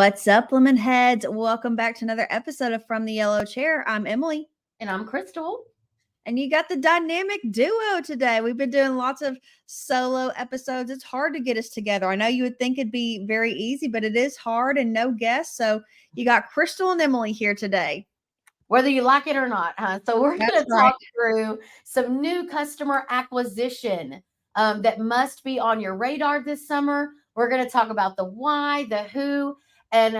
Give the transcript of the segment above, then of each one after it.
What's up, lemon heads? Welcome back to another episode of From the Yellow Chair. I'm Emily, And I'm Crystal. and you got the dynamic duo today. We've been doing lots of solo episodes. It's hard to get us together. I know you would think it'd be very easy, but it is hard and no guests. So you got Crystal and Emily here today. Whether you like it or not, huh? So we're going That's to right. talk through some new customer acquisition that must be on your radar this summer. We're going to talk about the why, the who, and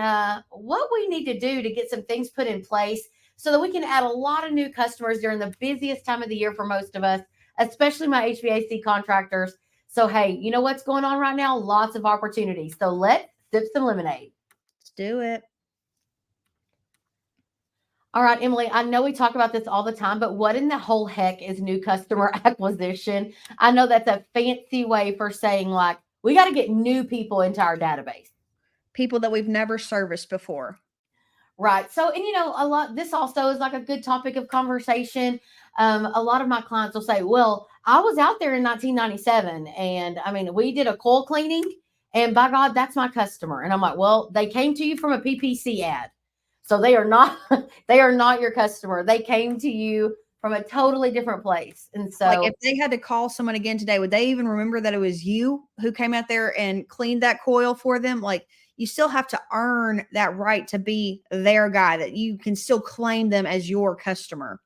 what we need to do to get some things put in place so that we can add a lot of new customers during the busiest time of the year for most of us, especially my HVAC contractors. So, hey, you know what's going on right now? Lots of opportunities. So let's sip some lemonade. Let's do it. All right, Emily, I know we talk about this all the time, but what in the whole heck is new customer acquisition? I know that's a fancy way for saying, like, we got to get new people into our database. People that we've never serviced before. Right. So, and this also is like a good topic of conversation. A lot of my clients will say, well, I was out there in 1997 and I mean, we did a coil cleaning and by God, that's my customer. And I'm like, well, they came to you from a PPC ad. So they are not, they are not your customer. They came to you from a totally different place. And Like so, if they had to call someone again today, would they even remember that it was you who came out there and cleaned that coil for them? Like you still have to earn that right to be their guy, that you can still claim them as your customer.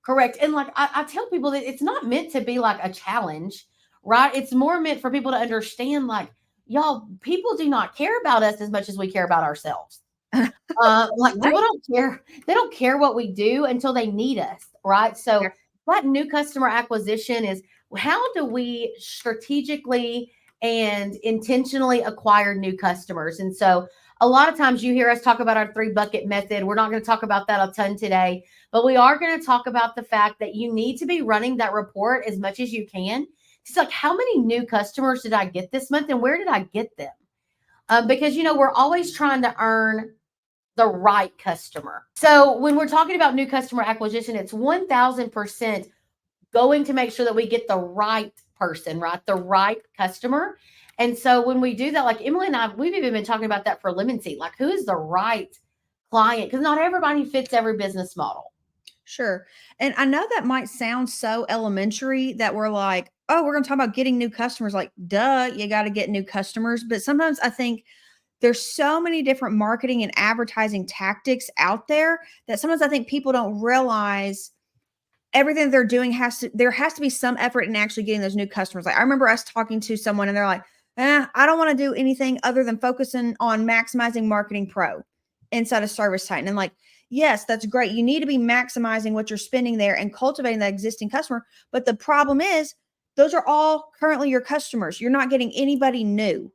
correct. And like I tell people that it's not meant to be like a challenge, right? It's more meant for people to understand, like, y'all, people do not care about us as much as we care about ourselves. Like people Right? don't care. They don't care what we do until they need us, right? So Yeah. what new customer acquisition is, how do we strategically and intentionally acquire new customers? And so a lot of times you hear us talk about our three bucket method. We're not going to talk about that a ton today, but we are going to talk about the fact that you need to be running that report as much as you can. It's like, how many new customers did I get this month and where did I get them? Because, we're always trying to earn the right customer. So when we're talking about new customer acquisition, it's 1000% going to make sure that we get the right person, right? The right customer. And so when we do that, like Emily and I, we've even been talking about that for Lemon Seed, like who is the right client? Because not everybody fits every business model. Sure. And I know that might sound so elementary that we're like, oh, we're going to talk about getting new customers. Like, duh, you got to get new customers. But sometimes I think there's so many different marketing and advertising tactics out there that sometimes I think people don't realize everything they're doing there has to be some effort in actually getting those new customers. Like I remember us talking to someone and they're like, I don't want to do anything other than focusing on maximizing Marketing Pro inside of Service Titan. And like, yes, that's great. You need to be maximizing what you're spending there and cultivating that existing customer. But the problem is those are all currently your customers. You're not getting anybody new.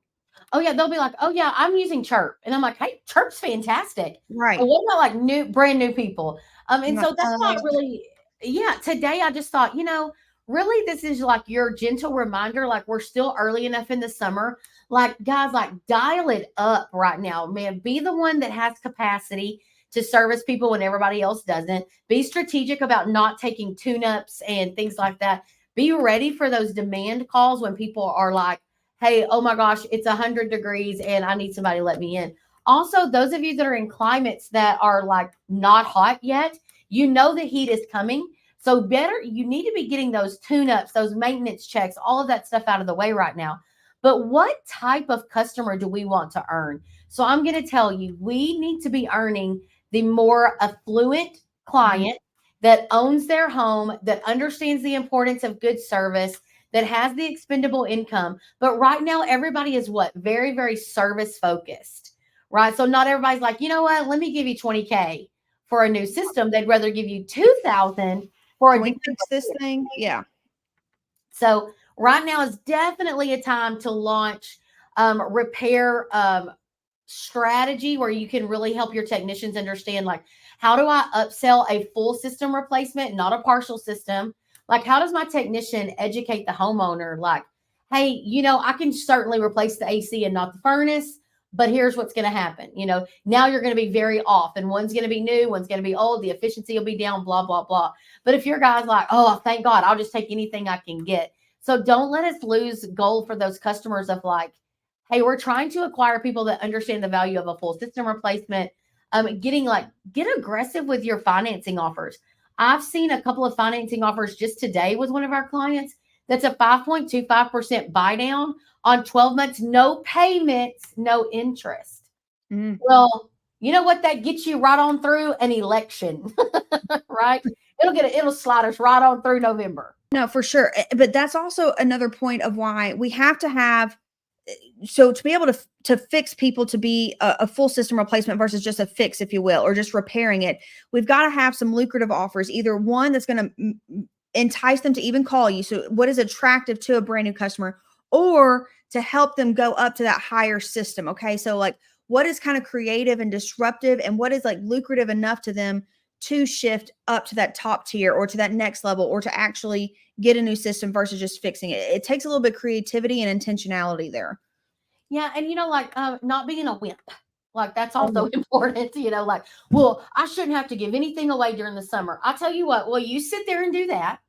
Oh yeah, they'll be like, "Oh yeah, I'm using Chirp," and I'm like, "Hey, Chirp's fantastic." Right. But what about like brand new people? I'm And like, so that's not really, yeah. Today I just thought, really, this is like your gentle reminder. Like we're still early enough in the summer. Like guys, like dial it up right now, man. Be the one that has capacity to service people when everybody else doesn't. Be strategic about not taking tune-ups and things like that. Be ready for those demand calls when people are like, hey, oh my gosh, it's 100 degrees and I need somebody to let me in. Also, those of you that are in climates that are like not hot yet, you know the heat is coming. So you need to be getting those tune-ups, those maintenance checks, all of that stuff out of the way right now. But what type of customer do we want to earn? So I'm going to tell you, we need to be earning the more affluent client that owns their home, that understands the importance of good service, that has the expendable income. But right now, everybody is what? Very, very service focused, right? So not everybody's like, you know what? Let me give you 20K for a new system. They'd rather give you 2,000 for can a we different. fix this thing? Yeah. So right now is definitely a time to launch repair strategy where you can really help your technicians understand, like, how do I upsell a full system replacement, not a partial system? Like, how does my technician educate the homeowner? Like, hey, I can certainly replace the AC and not the furnace, but here's what's going to happen. Now you're going to be very off, and one's going to be new, one's going to be old, the efficiency will be down, blah, blah, blah. But if your guy's like, oh, thank God, I'll just take anything I can get. So don't let us lose goal for those customers of like, hey, we're trying to acquire people that understand the value of a full system replacement. Get aggressive with your financing offers. I've seen a couple of financing offers just today with one of our clients. That's a 5.25% buy down on 12 months, no payments, no interest. Mm. Well, you know what? That gets you right on through an election, right? It'll slide us right on through November. No, for sure. But that's also another point of why we have to have so to be able to fix people to be a full system replacement versus just a fix, if you will, or just repairing it, we've got to have some lucrative offers. Either one that's going to entice them to even call you. So what is attractive to a brand new customer, or to help them go up to that higher system. Okay. So like what is kind of creative and disruptive and what is like lucrative enough to them to shift up to that top tier or to that next level or to actually get a new system versus just fixing it. It takes a little bit of creativity and intentionality there. Yeah, and not being a wimp. Like that's also Oh, important, well, I shouldn't have to give anything away during the summer. I'll tell you what, well, you sit there and do that,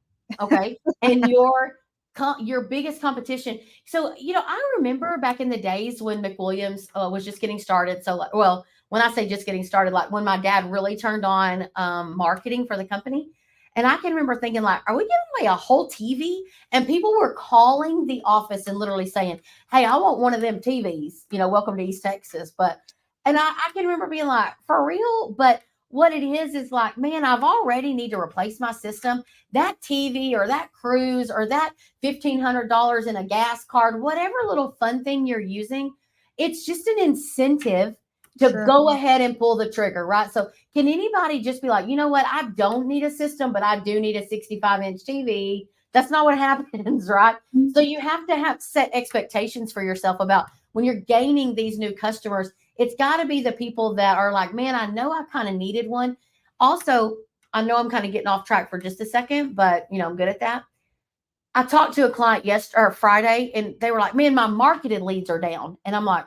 okay? And your biggest competition. So, I remember back in the days when McWilliams was just getting started. So, well, when I say just getting started, like when my dad really turned on marketing for the company. And I can remember thinking, like, are we giving away a whole TV? And people were calling the office and literally saying, hey, I want one of them TVs, welcome to East Texas. And I can remember being like, for real? But what it is like, man, I've already need to replace my system. That TV or that cruise or that $1,500 in a gas card, whatever little fun thing you're using, it's just an incentive to sure. go ahead and pull the trigger, right? So can anybody just be like, you know what? I don't need a system, but I do need a 65-inch TV. That's not what happens, right? So you have to have set expectations for yourself about when you're gaining these new customers. It's got to be the people that are like, man, I know I kind of needed one. Also, I know I'm kind of getting off track for just a second, but I'm good at that. I talked to a client yesterday or Friday, and they were like, man, my marketed leads are down. And I'm like,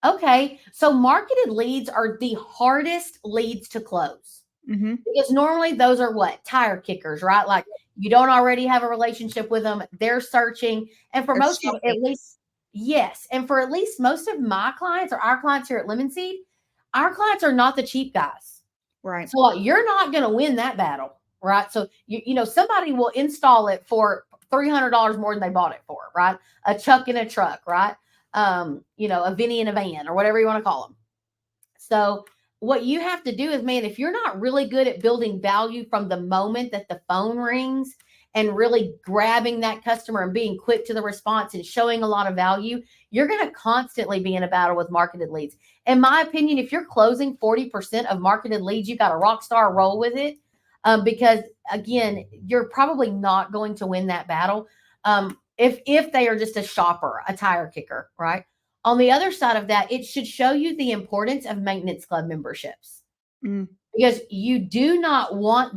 okay, so marketed leads are the hardest leads to close Mm-hmm. because normally those are what? Tire kickers, right? Like you don't already have a relationship with them. They're searching. And for They're most of shopping. at least, yes. And for at least most of my clients or our clients here at Lemon Seed, our clients are not the cheap guys. Right. So like, you're not going to win that battle, right? So somebody will install it for $300 more than they bought it for, right? A chuck in a truck, right? A Vinny in a van or whatever you want to call them. So what you have to do is, man, if you're not really good at building value from the moment that the phone rings and really grabbing that customer and being quick to the response and showing a lot of value, you're going to constantly be in a battle with marketed leads. In my opinion, if you're closing 40% of marketed leads, you got a rock star, roll with it. Because again, you're probably not going to win that battle. If they are just a shopper, a tire kicker, right? On the other side of that, it should show you the importance of maintenance club memberships Mm. because you do not want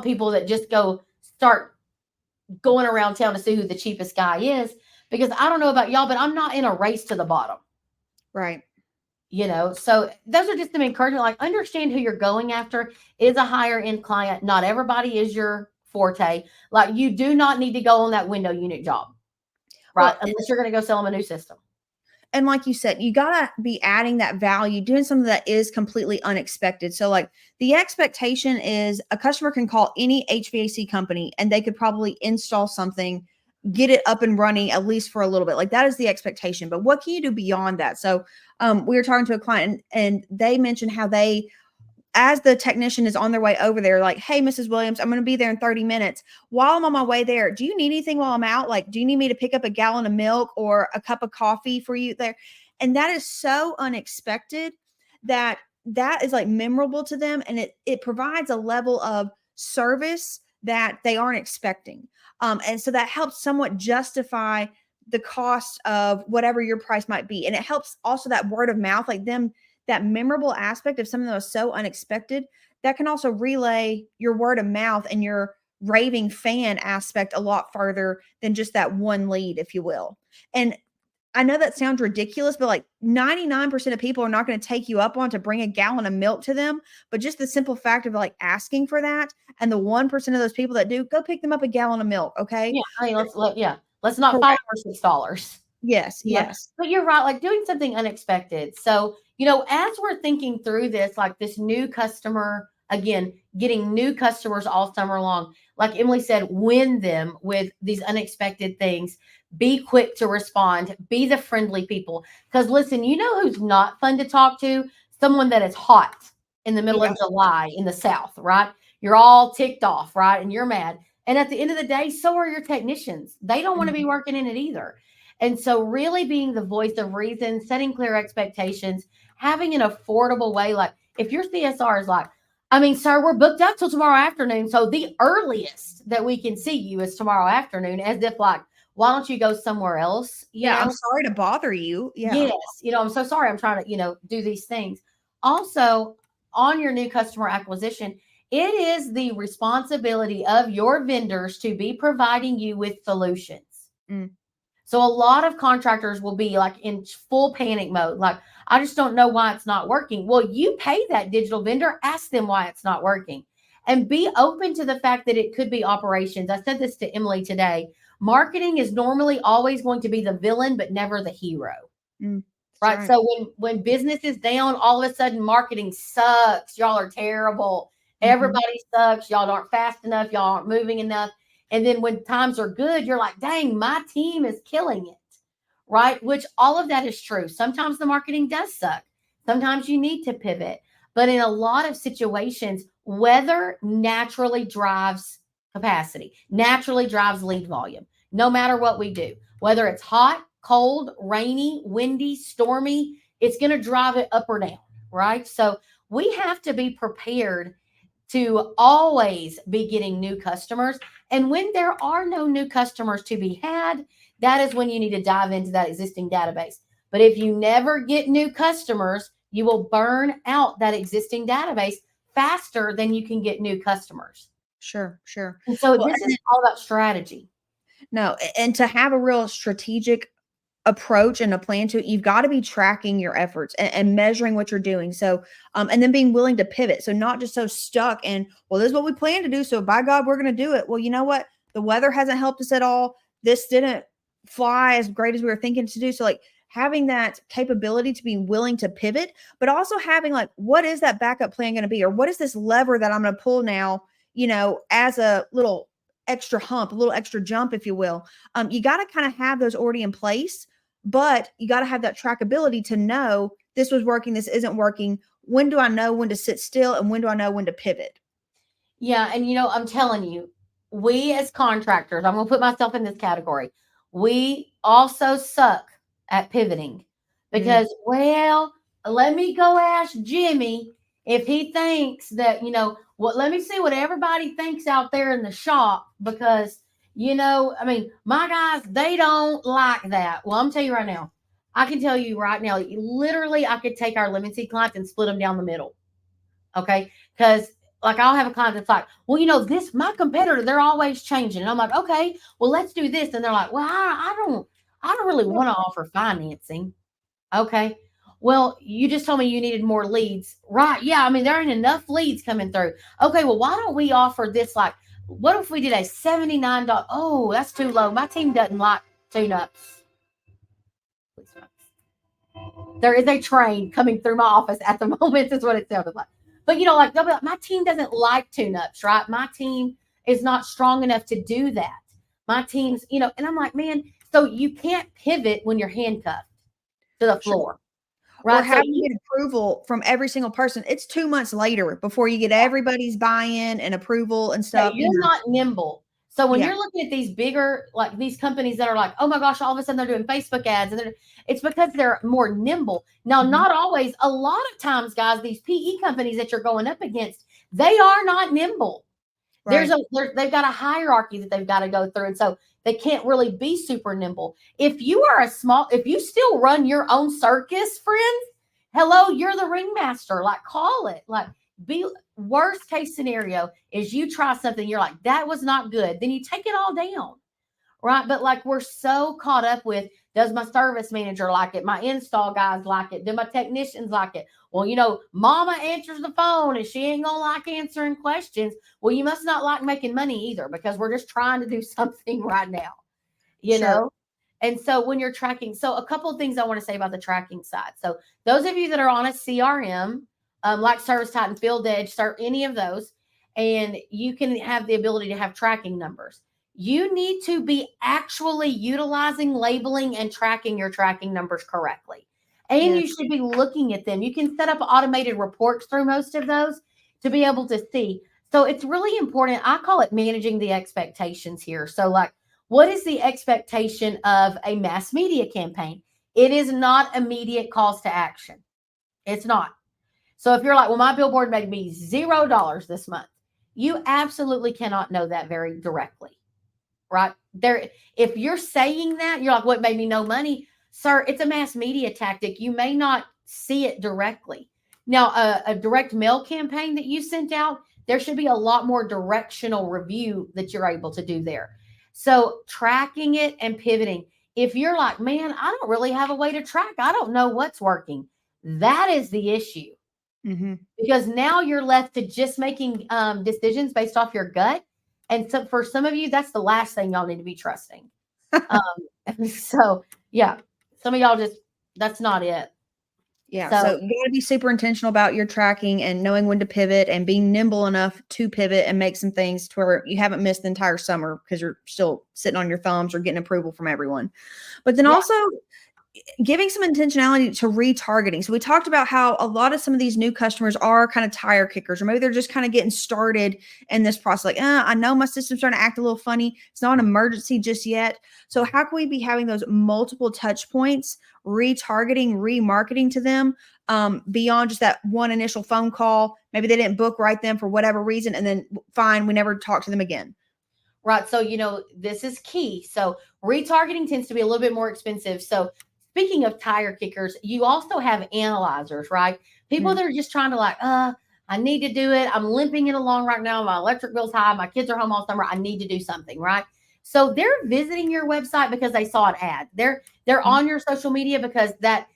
people that just start going around town to see who the cheapest guy is. Because I don't know about y'all, but I'm not in a race to the bottom. Right. So those are just some encouragement, like understand who you're going after is a higher end client. Not everybody is your forte. Like you do not need to go on that window unit job, right? Well, Unless you're going to go sell them a new system. and like you said, you gotta be adding that value, doing something that is completely unexpected. So, like the expectation is a customer can call any HVAC company and they could probably install something, get it up and running at least for a little bit. Like that is the expectation. But what can you do beyond that? So, we were talking to a client and they mentioned how they as the technician is on their way over there, like, hey, Mrs. Williams, I'm going to be there in 30 minutes. While I'm on my way there, do you need anything while I'm out? Like, do you need me to pick up a gallon of milk or a cup of coffee for you there? And that is so unexpected that that is like memorable to them. And it provides a level of service that they aren't expecting. And so that helps somewhat justify the cost of whatever your price might be. And it helps also that word of mouth, like them that memorable aspect of something that was so unexpected that can also relay your word of mouth and your raving fan aspect a lot further than just that one lead, if you will. And I know that sounds ridiculous, but like 99% of people are not going to take you up on to bring a gallon of milk to them. But just the simple fact of like asking for that and the 1% of those people that do, go pick them up a gallon of milk. Okay. Yeah. I mean, let's not follow for $6. Yes, Yeah, yes. but you're right, like doing something unexpected. So, as we're thinking through this, like this new customer, again, getting new customers all summer long, like Emily said, win them with these unexpected things. Be quick to respond, be the friendly people. Because listen, you know who's not fun to talk to? Someone that is hot in the middle Yeah. of July in the South, right? You're all ticked off, right? And you're mad. And at the end of the day, so are your technicians. They don't want to be Mhm. working in it either. And so, really being the voice of reason, setting clear expectations, having an affordable way. Like, if your CSR is like, I mean, sir, we're booked up till tomorrow afternoon. So, the earliest that we can see you is tomorrow afternoon, as if, like, why don't you go somewhere else? Yeah, I'm sorry to bother you. Yeah. Yes. I'm so sorry. I'm trying to, do these things. Also, on your new customer acquisition, it is the responsibility of your vendors to be providing you with solutions. Mm. So a lot of contractors will be like in full panic mode. Like, I just don't know why it's not working. Well, you pay that digital vendor, ask them why it's not working, and be open to the fact that it could be operations. I said this to Emily today. Marketing is normally always going to be the villain, but never the hero. Mm. That's Right. right. So when business is down, all of a sudden marketing sucks. Y'all are terrible. Mhm. Everybody sucks. Y'all aren't fast enough. Y'all aren't moving enough. And then when times are good, you're like, dang, my team is killing it. Right. Which all of that is true. Sometimes the marketing does suck. Sometimes you need to pivot. But in a lot of situations, weather naturally drives capacity, naturally drives lead volume, no matter what we do, whether it's hot, cold, rainy, windy, stormy, it's going to drive it up or down, right? So we have to be prepared to always be getting new customers. And when there are no new customers to be had, that is when you need to dive into that existing database. But if you never get new customers, you will burn out that existing database faster than you can get new customers. Sure, sure. And so Well, this and is all about strategy. no, and to have a real strategic approach and a plan to it, you've got to be tracking your efforts and measuring what you're doing. So, and then being willing to pivot. So not just so stuck and, well, this is what we plan to do. So by God, we're going to do it. Well, you know what? The weather hasn't helped us at all. This didn't fly as great as we were thinking to do. So like having that capability to be willing to pivot, but also having like, what is that backup plan going to be? Or what is this lever that I'm going to pull now, as a little extra hump, a little extra jump, if you will. You got to kind of have those already in place, but you got to have that trackability to know this was working, this isn't working. When do I know when to sit still and when do I know when to pivot? Yeah, and I'm telling you, we as contractors, I'm going to put myself in this category. We also suck at pivoting Mm, because, well, let me go ask Jimmy if he thinks that, what, let me see what everybody thinks out there in the shop because, I mean, my guys, they don't like that. Well, I'm telling you right now, I can tell you right now, literally, I could take our limited clients and split them down the middle. Okay. Because like I'll have a client that's like, well, this my competitor, they're always changing. And I'm like, okay, well, let's do this. And they're like, well, I don't really yeah, want to offer financing. Okay. Well, you just told me you needed more leads. Right. Yeah. I mean, there ain't enough leads coming through. Okay. Well, why don't we offer this? Like, what if we did a $79? Oh, that's too low. My team doesn't like tune ups. There is a train coming through my office at the moment, is what it sounded like. But like they'll be like, my team doesn't like tune-ups, right? My team is not strong enough to do that. My team's, and I'm like, man, so you can't pivot when you're handcuffed to the sure. floor, Or right? So having to get approval from every single person. It's 2 months later before you get everybody's buy-in and approval and yeah, stuff. you're not nimble. So when Yeah. you're looking at these bigger, like these companies that are like, oh my gosh, all of a sudden they're doing Facebook ads, and it's because they're more nimble. Now, Mhm. not always. A lot of times, guys, these PE companies that you're going up against, they are not nimble. Right. They've got a hierarchy that they've got to go through, and so they can't really be super nimble. If you still run your own circus, friends, hello, you're the ringmaster. Like, call it. Like, be worst case scenario is you try something, you're like, that was not good. Then you take it all down, right? But like we're so caught up with, does my service manager like it? My install guys like it? Do my technicians like it? Well, mama answers the phone and she ain't gonna like answering questions. Well, you must not like making money either because we're just trying to do something right now, you Sure. know? And so when you're tracking, so a couple of things I want to say about the tracking side. So those of you that are on a CRM, like Service Titan, Field Edge, start any of those, and you can have the ability to have tracking numbers. You need to be actually utilizing, labeling, and tracking your tracking numbers correctly. And Yes. you should be looking at them. You can set up automated reports through most of those to be able to see. So it's really important. I call it managing the expectations here. So, like, what is the expectation of a mass media campaign? It is not immediate calls to action. It's not. So if you're like, well, my billboard made me $0 this month, you absolutely cannot know that very directly, right? There, if you're saying that, you're like, what made me no money? Sir, it's a mass media tactic. You may not see it directly. Now, a direct mail campaign that you sent out, there should be a lot more directional review that you're able to do there. So tracking it and pivoting. If you're like, man, I don't really have a way to track, I don't know what's working. That is the issue. Mm-hmm. Because now you're left to just making decisions based off your gut. And so for some of you, that's the last thing y'all need to be trusting. So yeah, some of y'all just, that's not it. Yeah. So So you got to be super intentional about your tracking and knowing when to pivot and being nimble enough to pivot and make some things to where you haven't missed the entire summer because you're still sitting on your thumbs or getting approval from everyone. But then yeah, also giving some intentionality to retargeting. So we talked about how a lot of some of these new customers are kind of tire kickers, or maybe they're just kind of getting started in this process. Like, I know my system's starting to act a little funny. It's not an emergency just yet. So how can we be having those multiple touch points, retargeting, remarketing to them beyond just that one initial phone call? Maybe they didn't book right then for whatever reason, and then fine, we never talk to them again. right. So, this is key. So retargeting tends to be a little bit more expensive. So speaking of tire kickers, you also have analyzers, right? People that are just trying to like, I need to do it. I'm limping it along right now. My electric bill's high. My kids are home all summer. I need to do something, right? So they're visiting your website because they saw an ad. They're on your social media because that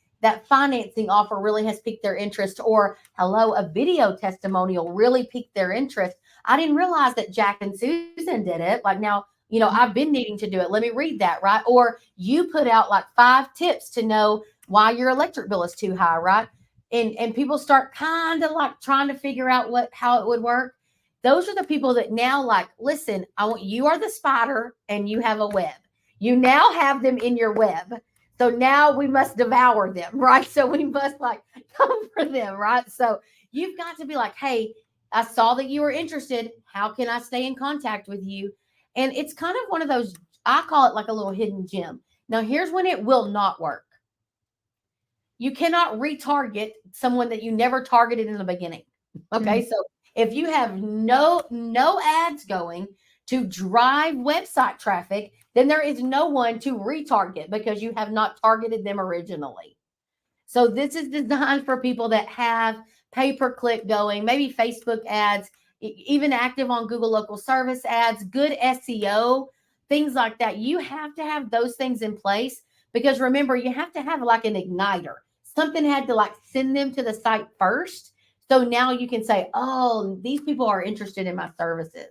financing offer really has piqued their interest, or hello, a video testimonial really piqued their interest. I didn't realize that Jack and Susan did it. Like now, I've been needing to do it. Let me read that, right? Or you put out like 5 tips to know why your electric bill is too high, right? And people start kind of like trying to figure out how it would work. Those are the people that now like, listen, you are the spider and you have a web. You now have them in your web. So now we must devour them, right? So we must like come for them, right? So you've got to be like, hey, I saw that you were interested. How can I stay in contact with you? And it's kind of one of those, I call it like a little hidden gem. Now, here's when it will not work. You cannot retarget someone that you never targeted in the beginning. Okay. So if you have no ads going to drive website traffic, then there is no one to retarget because you have not targeted them originally. So this is designed for people that have pay-per-click going, maybe Facebook ads, even active on Google local service ads, good SEO, things like that. You have to have those things in place because remember, you have to have like an igniter. Something had to like send them to the site first. So now you can say, oh, these people are interested in my services.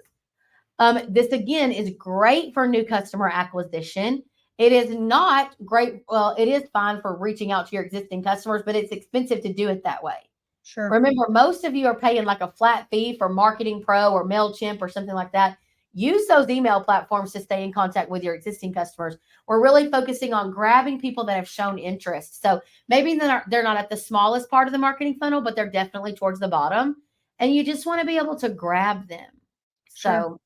This again is great for new customer acquisition. It is not great. Well, it is fine for reaching out to your existing customers, but it's expensive to do it that way. Sure. Remember, most of you are paying like a flat fee for Marketing Pro or MailChimp or something like that. Use those email platforms to stay in contact with your existing customers. We're really focusing on grabbing people that have shown interest. So maybe they're not at the smallest part of the marketing funnel, but they're definitely towards the bottom. And you just want to be able to grab them. Sure. So,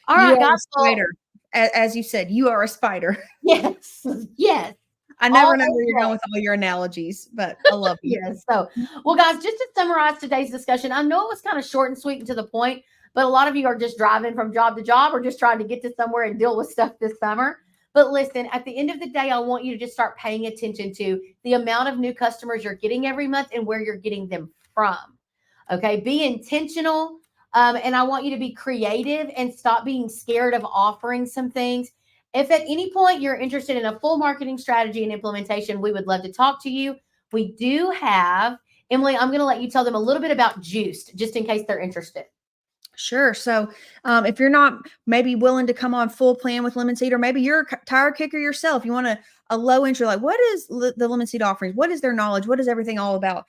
all You right, are guys. a spider. As you said, you are a spider. Yes. Yes. I All never know where you're over. going with all your analogies, but I love you. Yes. So, well, guys, just to summarize today's discussion, I know it was kind of short and sweet and to the point, but a lot of you are just driving from job to job or just trying to get to somewhere and deal with stuff this summer. But listen, at the end of the day, I want you to just start paying attention to the amount of new customers you're getting every month and where you're getting them from. Okay. Be intentional. And I want you to be creative and stop being scared of offering some things. If at any point you're interested in a full marketing strategy and implementation, we would love to talk to you. We do have, Emily, I'm going to let you tell them a little bit about Juiced, just in case they're interested. Sure. So, if you're not maybe willing to come on full plan with lemon seed, or maybe you're a tire kicker yourself, you want a low entry, like what is the lemon seed offerings? What is their knowledge? What is everything all about?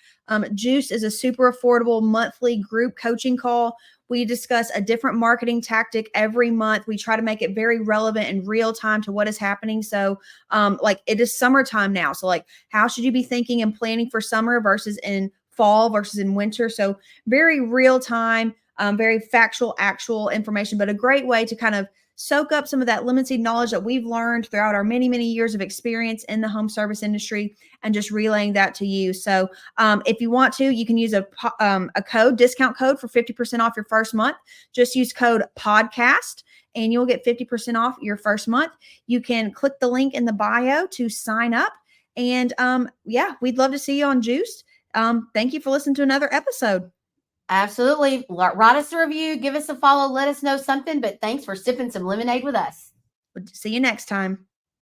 Juice is a super affordable monthly group coaching call. We discuss a different marketing tactic every month. We try to make it very relevant and real time to what is happening. So, like it is summertime now. So, like, how should you be thinking and planning for summer versus in fall versus in winter? So, very real time, very factual, actual information, but a great way to kind of soak up some of that lemon seed knowledge that we've learned throughout our many, many years of experience in the home service industry and just relaying that to you. So, if you want to, you can use a discount code for 50% off your first month. Just use code podcast and you'll get 50% off your first month. You can click the link in the bio to sign up. And yeah, we'd love to see you on Juiced. Thank you for listening to another episode. Absolutely. Write us a review, give us a follow, let us know something. But thanks for sipping some lemonade with us. See you next time.